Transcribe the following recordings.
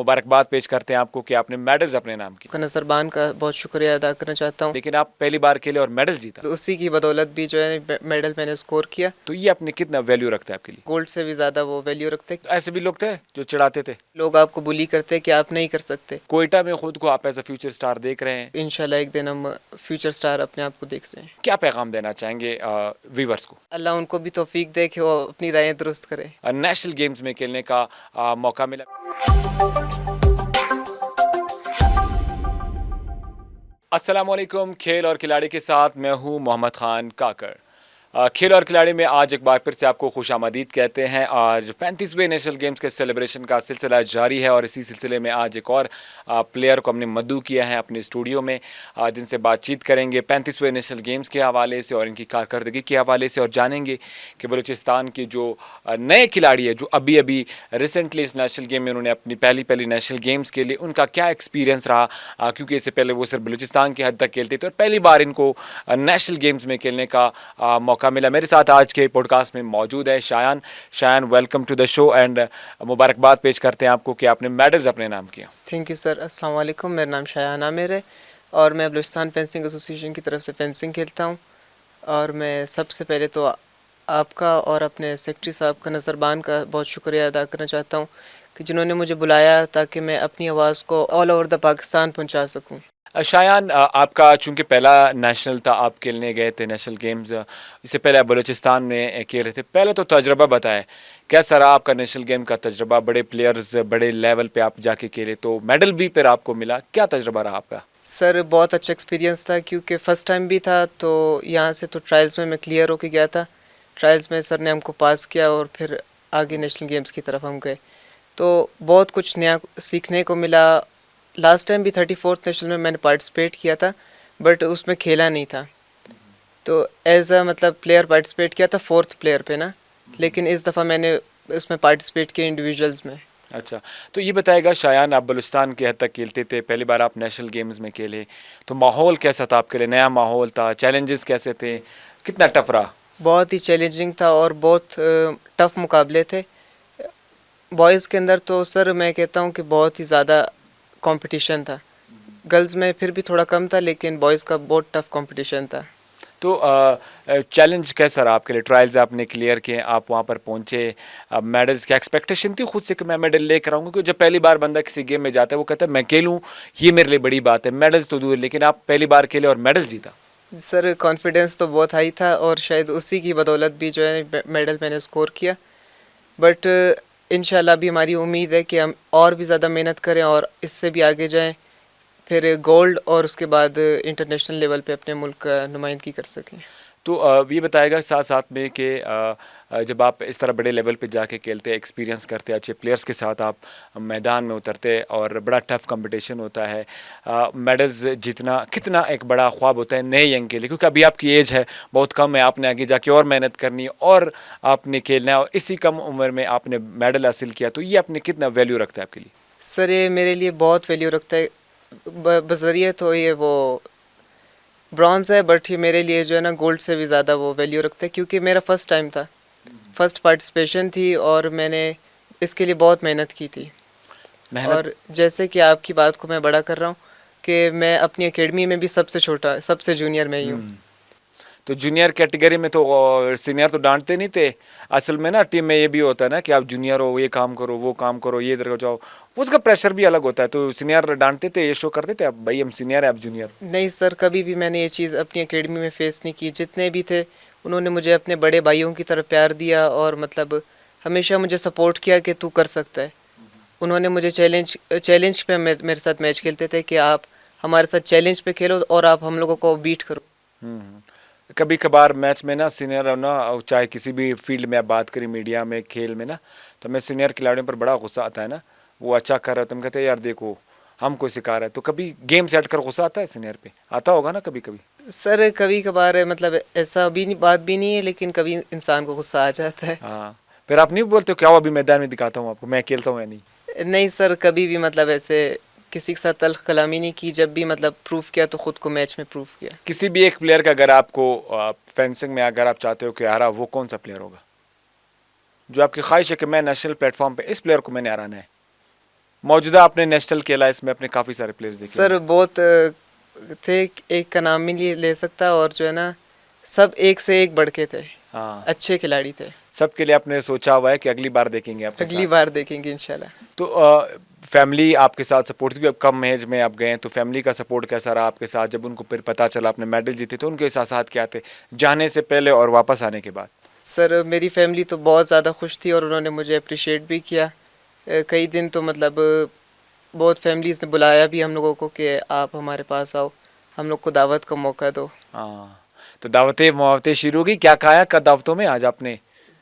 मुबारकबाद पेश करते हैं आपको कि आपने मेडल्स अपने नाम किए। का नज़रबान का बहुत शुक्रिया अदा करना चाहता हूँ। लेकिन आप पहली बार खेले और मेडल जीता, तो उसी की बदौलत भी जो है मेडल मैंने स्कोर किया। तो ये अपने कितना वैल्यू रखता है आपके लिए? गोल्ड से भी ज़्यादा वो वैल्यू रखते हैं। ऐसे भी लोग थे जो चिढ़ाते थे, लोग आपको बुली करते हैं कि आप नहीं कर सकते। कोयटा में खुद को आप एज अ फ्यूचर स्टार देख रहे हैं, इंशाल्लाह एक दिन हम फ्यूचर स्टार अपने आप को देख रहे हैं। क्या पैगाम देना चाहेंगे व्यूवर्स को? अल्लाह उनको भी तौफीक दे कि वो अपनी राहें दुरुस्त करें। नेशनल गेम्स में खेलने का मौका मिला। अस्सलाम वालेकुम, खेल और खिलाड़ी के साथ मैं हूं मोहम्मद खान काकर। खेल और खिलाड़ी में आज एक बार फिर से आपको खुशामदीद कहते हैं। आज 35वें नेशनल गेम्स के सेलिब्रेशन का सिलसिला जारी है और इसी सिलसिले में आज एक और प्लेयर को हमने मद्दू किया है अपने स्टूडियो में, जिनसे बातचीत करेंगे 35वें नेशनल गेम्स के हवाले से और इनकी कारकर्दगी के हवाले से, और जानेंगे कि बलूचिस्तान के जो नए खिलाड़ी है जो अभी अभी रिसेंटली इस नेशनल गेम में उन्होंने अपनी पहली नेशनल गेम्स के लिए उनका क्या एक्सपीरियंस रहा, क्योंकि इससे पहले वो सिर्फ बलूचिस्तान की हद तक खेलते थे और पहली बार इनको नेशनल गेम्स में खेलने का मौका मिला। मेरे साथ आज के पॉडकास्ट में मौजूद है Shayan, welcome to the show and मुबारकबाद पेश करते हैं आपको कि आपने मेडल्स अपने नाम किया। Thank you sir. अस्सलाम वालेकुम, मेरा नाम शायान आमिर है और मैं बलूचिस्तान फेंसिंग एसोसिएशन की तरफ से फेंसिंग खेलता हूँ। और मैं सबसे पहले तो आपका और अपने सेक्रेटरी साहब का नज़रबान का बहुत शुक्रिया अदा करना चाहता हूँ कि जिन्होंने मुझे बुलाया ताकि मैं अपनी आवाज़ को ऑल ओवर द पाकिस्तान पहुँचा सकूँ। शायान, आपका चूंकि पहला नेशनल था, आप खेलने गए थे नेशनल गेम्स, इससे पहले आप बलूचिस्तान में खेल रहे थे। पहले तो तजुर्बा बताएं, कैसा रहा आपका नेशनल गेम का तजुर्बा? बड़े प्लेयर्स बड़े लेवल पे आप जाके खेले तो मेडल भी फिर आपको मिला, क्या तजुर्बा रहा आपका? सर बहुत अच्छा एक्सपीरियंस था क्योंकि फ़र्स्ट टाइम भी था, तो यहाँ से तो ट्रायल्स में मैं क्लियर होके गया था। ट्रायल्स में सर ने हमको पास किया और फिर आगे नेशनल गेम्स की तरफ हम गए, तो बहुत कुछ नया सीखने को मिला। लास्ट टाइम भी 34th नेशनल में मैंने पार्टिसिपेट किया था बट उसमें खेला नहीं था, तो एज अ मतलब प्लेयर पार्टिसिपेट किया था 4th प्लेयर पे ना, लेकिन इस दफ़ा मैंने उसमें पार्टिसिपेट किया इंडिविजुअल्स में। अच्छा, तो ये बताएगा शायान, आप बलूचिस्तान की हद तक खेलते थे, पहली बार आप नेशनल गेम्स में खेले, तो माहौल कैसा था आपके लिए? नया माहौल था, चैलेंजेस कैसे थे, कितना टफ रहा? बहुत ही चैलेंजिंग था और बहुत टफ मुकाबले थे। बॉयज़ के अंदर तो सर मैं कहता हूँ कि बहुत ही ज़्यादा कंपटीशन था। गर्ल्स में फिर भी थोड़ा कम था, लेकिन बॉयज़ का बहुत टफ कंपटीशन था। तो चैलेंज कैसा रहा आपके लिए? ट्रायल्स आपने क्लियर किए, आप वहाँ पर पहुँचे, मेडल्स की एक्सपेक्टेशन थी खुद से कि मैं मेडल लेकर आऊँगा? क्योंकि जब पहली बार बंदा किसी गेम में जाता है वो कहता है मैं खेलूँ, ये मेरे लिए बड़ी बात है, मेडल्स तो दूर, लेकिन आप पहली बार खेले और मेडल जीता। सर कॉन्फिडेंस तो बहुत हाई था और शायद उसी की बदौलत भी जो है मेडल मैंने स्कोर किया। बट इंशाल्लाह भी हमारी उम्मीद है कि हम और भी ज़्यादा मेहनत करें और इससे भी आगे जाएं, फिर गोल्ड और उसके बाद इंटरनेशनल लेवल पे अपने मुल्क का नुमाइंदगी कर सकें। तो ये बताएगा साथ साथ में कि जब आप इस तरह बड़े लेवल पे जाके खेलते, एक्सपीरियंस करते, अच्छे प्लेयर्स के साथ आप मैदान में उतरते और बड़ा टफ कंपटीशन होता है, मेडल्स जीतना कितना एक बड़ा ख्वाब होता है नए यंग के लिए, क्योंकि अभी आपकी एज है बहुत कम है, आपने आगे जाके और मेहनत करनी है और आपने खेलना है और इसी कम उम्र में आपने मेडल हासिल किया, तो ये अपने कितना वैल्यू रखता है आपके लिए? सर ये मेरे लिए बहुत वैल्यू रखता है। बजरिए तो ये वो ब्रॉन्ज़ है, बट ये मेरे लिए जो है ना गोल्ड से भी ज़्यादा वो वैल्यू रखता है क्योंकि मेरा फ़र्स्ट टाइम था, फ़र्स्ट पार्टिसिपेशन थी और मैंने इसके लिए बहुत मेहनत की थी। मेहनत। और जैसे कि आपकी बात को मैं बड़ा कर रहा हूँ कि मैं अपनी एकेडमी में भी सबसे छोटा, सबसे जूनियर में ही हूँ। तो जूनियर कैटेगरी में तो सीनियर तो डांटते नहीं थे? असल में ना टीम में ये भी होता है ना कि आप जूनियर हो, ये काम करो, वो काम करो, ये इधर हो जाओ, उसका प्रेशर भी अलग होता है। तो सीनियर डांटते थे, ये शो करते थे आप भाई हम सीनियर है, आप जूनियर? नहीं सर, कभी भी मैंने ये चीज़ अपनी एकेडमी में फ़ेस नहीं की। जितने भी थे उन्होंने मुझे अपने बड़े भाइयों की तरह प्यार दिया और मतलब हमेशा मुझे सपोर्ट किया कि तू कर सकता है। उन्होंने मुझे चैलेंज पे मेरे साथ मैच खेलते थे कि आप हमारे साथ चैलेंज पे खेलो और आप हम लोगों को बीट करो। कभी कभार मैच में ना सीनियर ना, चाहे किसी भी फील्ड में आप बात करें, मीडिया में, खेल में ना, तो मैं सीनियर खिलाड़ियों पर बड़ा गुस्सा आता है ना, वो अच्छा कर रहा है, तुम कहते हैं यार देखो हमको सिखा रहा है, तो कभी गेम सेट कर गुस्सा आता है सीनियर पे? आता होगा ना कभी कभी? सर कभी कभार मतलब ऐसा भी नहीं, बात भी नहीं है, लेकिन कभी इंसान को गुस्सा आ जाता है। हाँ, फिर आप नहीं बोलते हो क्या अभी मैदान में दिखाता हूँ आपको मैं खेलता हूँ या नहीं? नहीं सर, कभी भी मतलब ऐसे किसी के साथ तल्ख कलामी नहीं की। जब भी मतलब प्रूफ किया तो खुद को मैच में प्रूफ किया। किसी भी एक प्लेयर का अगर आपको फेंसिंग में अगर आप चाहते हो कि हरा, वो कौन सा प्लेयर होगा जो आपकी ख्वाहिश है कि मैं नेशनल प्लेटफॉर्म पे इस प्लेयर को मैंने हराना है? मौजूदा आपने नेशनल खेला, इसमें अपने काफ़ी सारे प्लेयर्स देखे सर बहुत थे, एक का नाम ही नहीं ले सकता, और जो है ना सब एक से एक बढ़ के थे, हाँ, अच्छे खिलाड़ी थे। सबके लिए आपने सोचा हुआ है कि अगली बार देखेंगे आपके अगली साथ। बार देखेंगे इंशाल्लाह। तो फैमिली आपके साथ सपोर्ट, क्योंकि अब कम एज में आप गए हैं, तो फैमिली का सपोर्ट कैसा रहा आपके साथ? जब उनको फिर पता चला आपने मेडल जीते तो उनके एहसास क्या थे, जाने से पहले और वापस आने के बाद? सर मेरी फैमिली तो बहुत ज़्यादा खुश थी और उन्होंने मुझे अप्रिशिएट भी किया। कई दिन तो मतलब बहुत फैमिलीज़ ने बुलाया भी हम लोगों को कि आप हमारे पास आओ, हम लोग को दावत का मौका दो। हाँ, तो दावतें मुआवतें शुरू हो गई, क्या खाया का दावतों में आज आपने?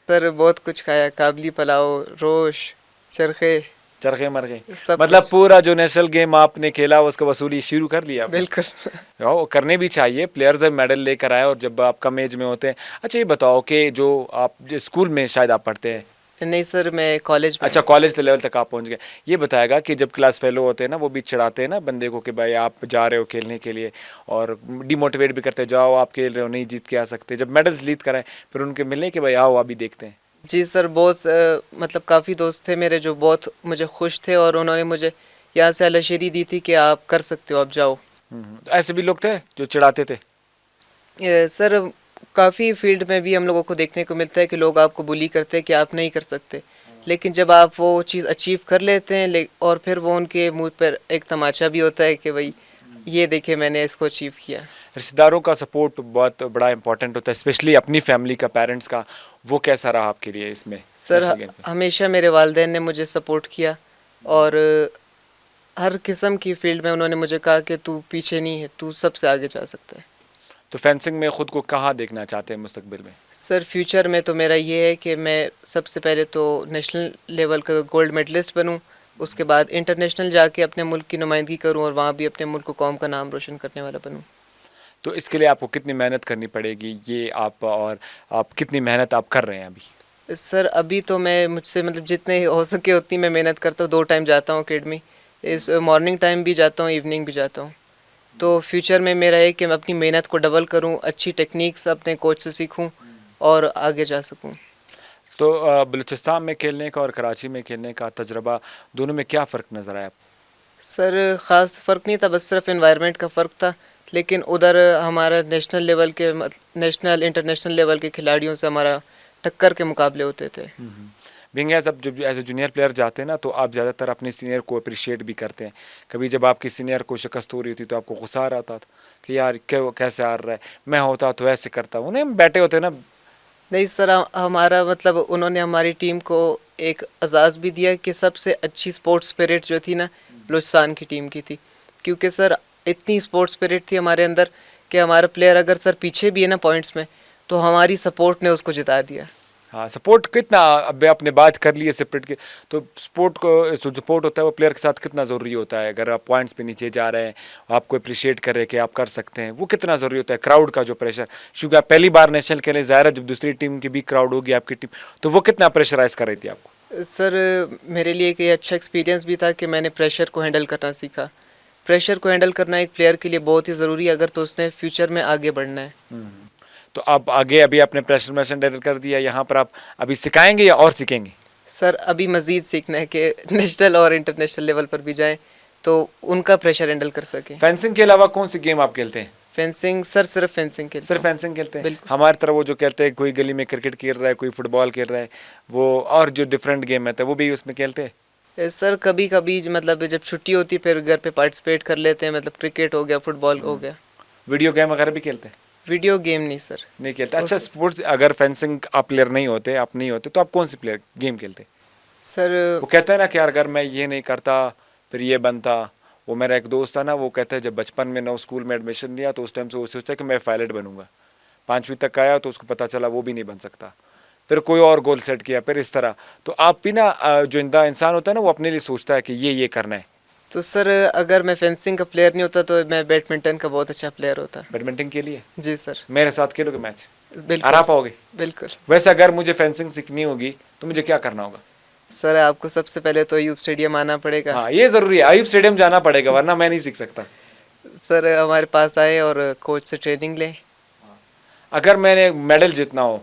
सर बहुत कुछ खाया, काबली पुलाव, रोश, चरखे, चरखे मर गए, सब मतलब कुछ। पूरा जो नेशनल गेम आपने खेला उसका वसूली शुरू कर लिया आपने? बिल्कुल। वो करने भी चाहिए, प्लेयर्स जब मेडल लेकर आए और जब आप कम एज में होते हैं। अच्छा ये बताओ कि जो आप जो स्कूल में शायद आप पढ़ते हैं, नहीं सर, मैं कॉलेज में अच्छा हूँ। कॉलेज लेवल तक आप पहुंच गए, ये बताएगा कि जब क्लास फेलो होते हैं ना, वो भी चिढ़ाते हैं ना बंदे को कि भाई आप जा रहे हो खेलने के लिए, और डिमोटिवेट भी करते हैं, जाओ आप खेल रहे हो नहीं जीत के आ सकते। जब मेडल्स जीत कर आए फिर उनके मिलने के भाई आओ अभी देखते हैं। जी सर, बहुत मतलब काफ़ी दोस्त थे मेरे जो बहुत मुझे खुश थे और उन्होंने मुझे यहाँ से अलशीरी दी थी कि आप कर सकते हो, आप जाओ। तो ऐसे भी लोग थे जो चिढ़ाते थे? सर काफ़ी फील्ड में भी हम लोगों को देखने को मिलता है कि लोग आपको बुली करते हैं कि आप नहीं कर सकते, लेकिन जब आप वो चीज़ अचीव कर लेते हैं और फिर वो उनके मुंह पर एक तमाचा भी होता है कि भाई ये देखे मैंने इसको अचीव किया। रिश्तेदारों का सपोर्ट बहुत बड़ा इंपॉर्टेंट होता है, स्पेशली अपनी फैमिली का, पेरेंट्स का। वो कैसा रहा आपके लिए इसमें, सर नेशनल गेम पे? हमेशा मेरे वालिदैन ने मुझे सपोर्ट किया और हर किस्म की फील्ड में उन्होंने मुझे कहा कि तू पीछे नहीं है, तू सबसे आगे जा सकता है। तो फेंसिंग में खुद को कहाँ देखना चाहते हैं मुस्तकबिल में? सर फ्यूचर में तो मेरा ये है कि मैं सबसे पहले तो नेशनल लेवल का गोल्ड मेडलिस्ट बनूं, उसके बाद इंटरनेशनल जाके अपने मुल्क की नुमाइंदगी करूं और वहाँ भी अपने मुल्क को, कौम का नाम रोशन करने वाला बनूं। तो इसके लिए आपको कितनी मेहनत करनी पड़ेगी, ये आप, और आप कितनी मेहनत आप कर रहे हैं अभी? सर अभी तो मैं मुझसे मतलब जितने हो सके उतनी मैं मेहनत करता हूँ। 2 टाइम जाता हूँ अकेडमी, इस मॉर्निंग टाइम भी जाता हूँ, इवनिंग भी जाता हूँ। तो फ्यूचर में मेरा है कि मैं अपनी मेहनत को डबल करूँ, अच्छी टेक्निक्स अपने कोच से सीखूँ और आगे जा सकूँ। तो बलूचिस्तान में खेलने का और कराची में खेलने का तजर्बा, दोनों में क्या फ़र्क नज़र आया? सर ख़ास फ़र्क नहीं था, बस सिर्फ एनवायरनमेंट का फ़र्क था, लेकिन उधर हमारा नेशनल लेवल के नेशनल इंटरनेशनल लेवल के खिलाड़ियों से हमारा टक्कर के मुकाबले होते थे। बीइंग एज, अब जब एज ए जूनियर प्लेयर जाते हैं ना, तो आप ज़्यादातर अपने सीनियर को अप्रिशिएट भी करते हैं। कभी जब आपकी सीनियर को शिकस्त हो रही होती तो आपको गुस्सा आ रहा था कि यार कैसे हार रहा है, मैं होता तो ऐसे करता हूँ, नहीं बैठे होते ना? नहीं सर, हमारा मतलब उन्होंने हमारी टीम को एक एजाज़ भी दिया कि सबसे अच्छी स्पोर्ट्स स्पिरिट जो थी ना, बलूचिस्तान की टीम की थी, क्योंकि सर इतनी स्पोर्ट्स स्पिरिट थी हमारे अंदर कि हमारा प्लेयर अगर सर पीछे भी है ना पॉइंट्स में, तो हमारी सपोर्ट ने उसको जिता दिया। हाँ, सपोर्ट कितना, अब आपने बात कर ली है सपोर्ट की, तो सपोर्ट को, जो सपोर्ट होता है वो प्लेयर के साथ कितना ज़रूरी होता है? अगर आप पॉइंट्स पे नीचे जा रहे हैं, आपको अप्रिशिएट कर रहे हैं कि आप कर सकते हैं, वो कितना ज़रूरी होता है? क्राउड का जो प्रेशर, क्योंकि आप पहली बार नेशनल खेले, ज़ाहिर है जब दूसरी टीम की भी क्राउड होगी आपकी टीम, तो वो कितना प्रेशराइज कर रही थी आपको? सर मेरे लिए एक ये अच्छा एक्सपीरियंस भी था कि मैंने प्रेशर को हैंडल करना सीखा। प्रेशर को हैंडल करना एक प्लेयर के लिए बहुत ही ज़रूरी है अगर तो उसने फ्यूचर में आगे बढ़ना है। तो आप आगे अभी आपने प्रेशर में हैंडल कर दिया, यहाँ पर आप अभी सिखाएंगे या और सीखेंगे? सर अभी मज़ीद सीखना है कि नेशनल और इंटरनेशनल लेवल पर भी जाएं तो उनका प्रेशर हैंडल कर सकें। फेंसिंग के अलावा कौन सी गेम आप खेलते हैं? फेंसिंग सर, सिर्फ फेंसिंग खेलता सिर्फ हूँ। फेंसिंग खेलते हैं? बिल्कुल। हमारी तरह वो जो कहते हैं कोई गली में क्रिकेट खेल रहा है, कोई फुटबॉल खेल रहा है, वो और जो डिफरेंट गेम है वो भी उसमें खेलते हैं? सर कभी कभी मतलब जब छुट्टी होती है फिर घर पे पार्टिसिपेट कर लेते हैं, मतलब क्रिकेट हो गया, फुटबॉल हो गया। वीडियो गेम वगैरह भी खेलते हैं? वीडियो गेम नहीं सर। नहीं खेलते? अच्छा, स्पोर्ट्स, अगर फेंसिंग आप प्लेयर नहीं होते, आप नहीं होते, तो आप कौन सी प्लेयर गेम खेलते? सर वो कहता है ना कि यार अगर मैं ये नहीं करता फिर ये बनता। वो मेरा एक दोस्त था ना, वो कहता है जब बचपन में ना स्कूल में एडमिशन लिया तो उस टाइम से वो सोचता है कि मैं पायलट बनूंगा। 5वीं तक आया तो उसको पता चला वो भी नहीं बन सकता, फिर कोई और गोल सेट किया, फिर इस तरह। तो आप भी ना, जो इंसान होता है ना, वो अपने लिए सोचता है कि ये करना है। तो सर अगर मैं फेंसिंग का प्लेयर नहीं होता तो मैं बैडमिंटन का बहुत अच्छा प्लेयर होता। बैडमिंटन के लिए जी सर। मेरे साथ खेलोगे मैच? बिल्कुल। हरा पाओगे? बिल्कुल। वैसे अगर मुझे फेंसिंग सीखनी होगी तो मुझे क्या करना होगा? सर आपको सबसे पहले तो अयूब स्टेडियम आना पड़ेगा। हाँ, ये ज़रूरी है, अयूब स्टेडियम जाना पड़ेगा, वरना मैं नहीं सीख सकता। सर हमारे पास आए और कोच से ट्रेनिंग लें। अगर मैंने मेडल जीतना हो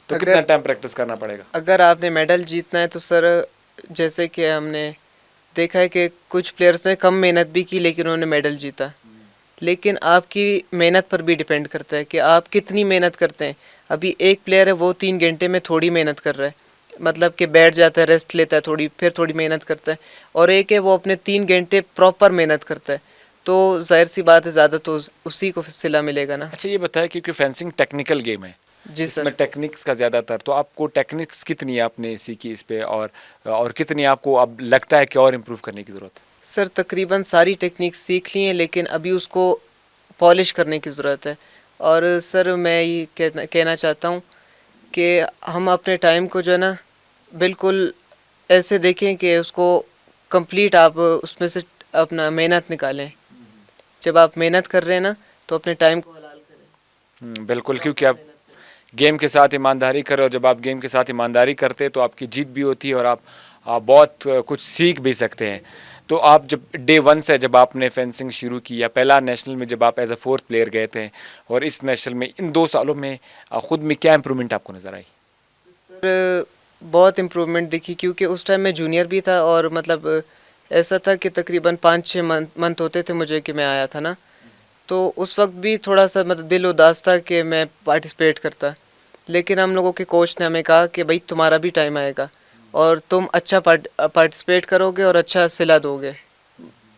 तो कितना अगर टाइम प्रैक्टिस करना पड़ेगा? अगर आपने मेडल जीतना है तो सर जैसे कि हमने देखा है कि कुछ प्लेयर्स ने कम मेहनत भी की लेकिन उन्होंने मेडल जीता। लेकिन आपकी मेहनत पर भी डिपेंड करता है कि आप कितनी मेहनत करते हैं। अभी एक प्लेयर है वो 3 घंटे में थोड़ी मेहनत कर रहा है, मतलब कि बैठ जाता है, रेस्ट लेता है थोड़ी, फिर थोड़ी मेहनत करता है। और एक है वो अपने 3 घंटे प्रॉपर मेहनत करता है। तो जाहिर सी बात है ज़्यादा तो उसी को सिला मिलेगा ना। अच्छा ये बताया, क्योंकि फेंसिंग टेक्निकल गेम है, जी इसमें सर। टेक्निक्स का ज़्यादातर, तो आपको टेक्निक्स कितनी आपने सीखी इस पे, और कितनी आपको अब लगता है कि और इम्प्रूव करने की ज़रूरत है? सर तकरीबन सारी टेक्निक सीख ली हैं लेकिन अभी उसको पॉलिश करने की ज़रूरत है। और सर मैं ये कहना चाहता हूँ कि हम अपने टाइम को जो है ना बिल्कुल ऐसे देखें कि उसको कंप्लीट आप उसमें से अपना मेहनत निकालें। जब आप मेहनत कर रहे हैं ना तो अपने टाइम को हलाल करें, बिल्कुल, क्योंकि प्रॉपर आप मेहनत करें। गेम के साथ ईमानदारी करें, और जब आप गेम के साथ ईमानदारी करते हैं तो आपकी जीत भी होती है, और आप बहुत कुछ सीख भी सकते हैं। तो आप जब डे वन से जब आपने फेंसिंग शुरू की, या पहला नेशनल में जब आप एज अ फोर्थ प्लेयर गए थे, और इस नेशनल में, इन 2 सालों में खुद में क्या इम्प्रूवमेंट आपको नज़र आई? सर बहुत इम्प्रूवमेंट दिखी क्योंकि उस टाइम मैं जूनियर भी था और मतलब ऐसा था कि तकरीबन 5-6 मंथ होते थे मुझे कि मैं आया था ना। तो उस वक्त भी थोड़ा सा मतलब दिल उदास था कि मैं पार्टिसिपेट करता। लेकिन हम लोगों के कोच ने हमें कहा कि भाई तुम्हारा भी टाइम आएगा और तुम अच्छा पार्टिसिपेट करोगे और अच्छा सिला दोगे,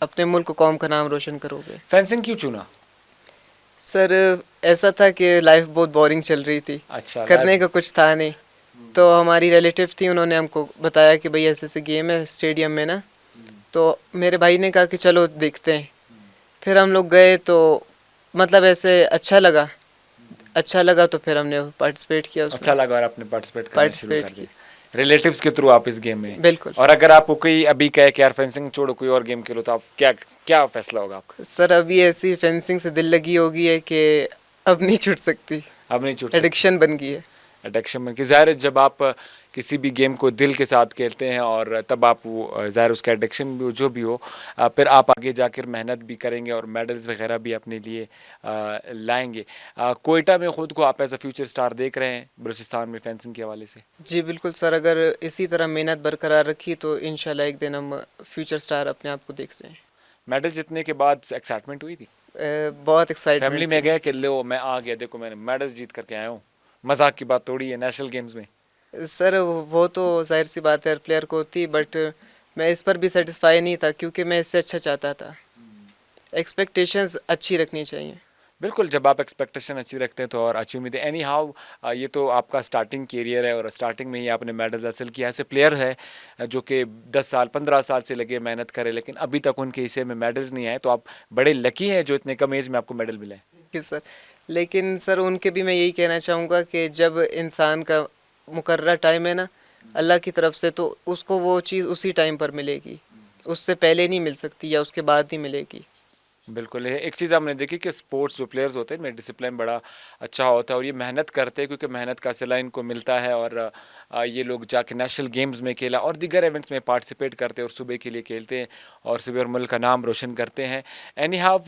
अपने मुल्क कौम का नाम रोशन करोगे। फेंसिंग क्यों चुना? सर ऐसा था कि लाइफ बहुत बोरिंग चल रही थी, अच्छा, करने लाइफ। का कुछ था नहीं। तो हमारी रिलेटिव थी, उन्होंने हमको बताया कि भाई ऐसे ऐसे गेम है स्टेडियम में ना। तो मेरे भाई ने कहा कि चलो देखते हैं। फिर हम लोग गए तो मतलब ऐसे अच्छा लगा तो फिर हमने पार्टिसिपेट किया अच्छा उसमें। लगा और आपने पार्टिसिपेट करना शुरू पार्टिसिपेट कर दिया, किया। रिलेटिव्स के थ्रू आप इस गेम में। बिल्कुल। और अगर आपको कोई अभी कहे कि यार फेंसिंग छोड़ो, कोई और गेम खेलो, तो आप क्या क्या फैसला होगा आपका? सर अभी ऐसी फेंसिंग से दिल लगी होगी है कि अब नहीं छूट सकती, अब नहीं छूट सकते। एडिक्शन बन गई है। एडिक्शन में कि ज़ाहिर है, जब आप किसी भी गेम को दिल के साथ खेलते हैं, और तब आप वो ज़ाहिर उसका एडिक्शन भी हो, जो भी हो, फिर आप आगे जाकर मेहनत भी करेंगे और मेडल्स वगैरह भी अपने लिए लाएंगे। कोयटा में ख़ुद को आप एज अ फ्यूचर स्टार देख रहे हैं बलूचिस्तान में फेंसिंग के हवाले से? जी बिल्कुल सर, अगर इसी तरह मेहनत बरकरार रखी तो इंशाल्लाह एक दिन हम फ्यूचर स्टार अपने आप को देख रहे हैं। मेडल जीतने के बाद एक्साइटमेंट हुई थी? बहुत फैमिली एक्साइटमेंट में थी। गए कि लो मैं आ गया, देखो मैंने मेडल्स जीत करके आया हूँ, मजाक की बात थोड़ी है नेशनल गेम्स में। सर वो तो जाहिर सी बात है हर प्लेयर को होती, बट मैं इस पर भी सेटिस्फाई नहीं था क्योंकि मैं इससे अच्छा चाहता था। एक्सपेक्टेशंस अच्छी रखनी चाहिए। बिल्कुल, जब आप एक्सपेक्टेशन अच्छी रखते हैं तो और अच्छी उम्मीदें, एनी हाउ ये तो आपका स्टार्टिंग कैरियर है, और स्टार्टिंग में ही आपने मेडल्स हासिल किया। ऐसे प्लेयर है जो कि 10 साल 15 साल से लगे मेहनत करें, लेकिन अभी तक उनके हिस्से में मेडल्स नहीं आए, तो आप बड़े लकी हैं जो इतने कम एज में आपको मेडल मिले हैं। कि सर लेकिन सर उनके भी मैं यही कहना चाहूँगा कि जब इंसान का मुकर्रर टाइम है ना अल्लाह की तरफ से, तो उसको वो चीज़ उसी टाइम पर मिलेगी, उससे पहले नहीं मिल सकती या उसके बाद नहीं मिलेगी। बिल्कुल, एक चीज़ हमने देखी कि स्पोर्ट्स जो प्लेयर्स होते हैं इनमें डिसिप्लिन बड़ा अच्छा होता है, और ये मेहनत करते हैं क्योंकि मेहनत का सिला इनको मिलता है, और ये लोग जाके नेशनल गेम्स में खेला और दीगर इवेंट्स में पार्टिसिपेट करते हैं, और सुबह के लिए खेलते हैं, और सुबह और मुल्क का नाम रोशन करते हैं। एनी हाउ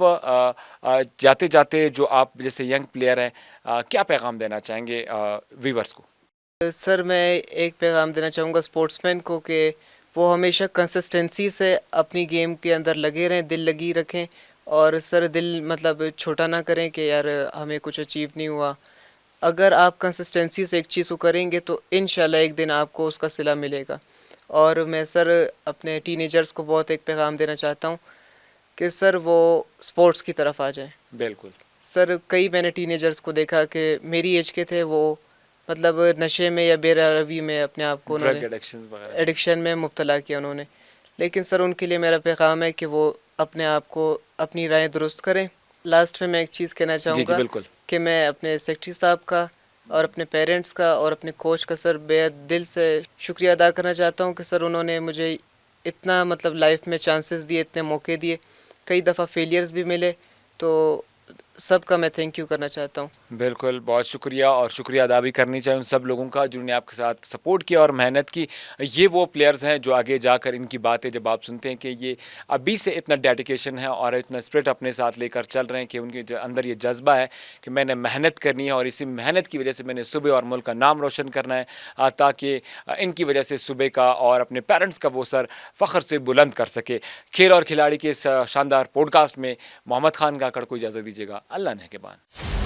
जाते जाते जो आप जैसे यंग प्लेयर हैं, क्या पैगाम देना चाहेंगे व्यूवर्स को? सर मैं एक पैगाम देना चाहूँगा स्पोर्ट्समैन को कि वो हमेशा कंसिस्टेंसी से अपनी गेम के अंदर लगे रहें, दिल लगी रखें। और सर दिल मतलब छोटा ना करें कि यार हमें कुछ अचीव नहीं हुआ। अगर आप कंसिस्टेंसी से एक चीज़ को करेंगे तो इंशाल्लाह एक दिन आपको उसका सिला मिलेगा। और मैं सर अपने टीनेजर्स को बहुत एक पैगाम देना चाहता हूँ कि सर वो स्पोर्ट्स की तरफ आ जाएं। बिल्कुल। सर कई मैंने टीनेजर्स को देखा कि मेरी एज के थे, वो मतलब नशे में या बेरहवी में अपने आप को ड्रग उन्होंने एडिक्शंस वगैरह। एडिक्शन में मुब्तला किया उन्होंने। लेकिन सर उनके लिए मेरा पैगाम है कि वो अपने आप को अपनी राय दुरुस्त करें। लास्ट में मैं एक चीज़ कहना जी जी चाहूँगा बिल्कुल। कि मैं अपने सेक्रेटरी साहब का और अपने पेरेंट्स का और अपने कोच का सर बेहद दिल से शुक्रिया अदा करना चाहता हूँ कि सर उन्होंने मुझे इतना मतलब लाइफ में चांसेस दिए, इतने मौके दिए। कई दफ़ा फेलियर्स भी मिले, तो सबका मैं थैंक यू करना चाहता हूँ। बिल्कुल, बहुत शुक्रिया और शुक्रिया अदा भी करनी चाहिए उन सब लोगों का जिन्होंने आपके साथ सपोर्ट किया और मेहनत की। ये वो प्लेयर्स हैं जो आगे जाकर इनकी बातें जब आप सुनते हैं कि ये अभी से इतना डेडिकेशन है और इतना स्पिरिट अपने साथ लेकर चल रहे हैं कि उनके अंदर ये जज़्बा है कि मैंने मेहनत करनी है और इसी मेहनत की वजह से मैंने सुबह और मुल्क का नाम रोशन करना है, ताकि इनकी वजह से सुबह का और अपने पेरेंट्स का वो सर फ़ख्र से बुलंद कर सके। खेल और खिलाड़ी के इस शानदार पॉडकास्ट में मोहम्मद खान काकड़ को इजाज़त दीजिएगा। अल्लाह ने के बाद।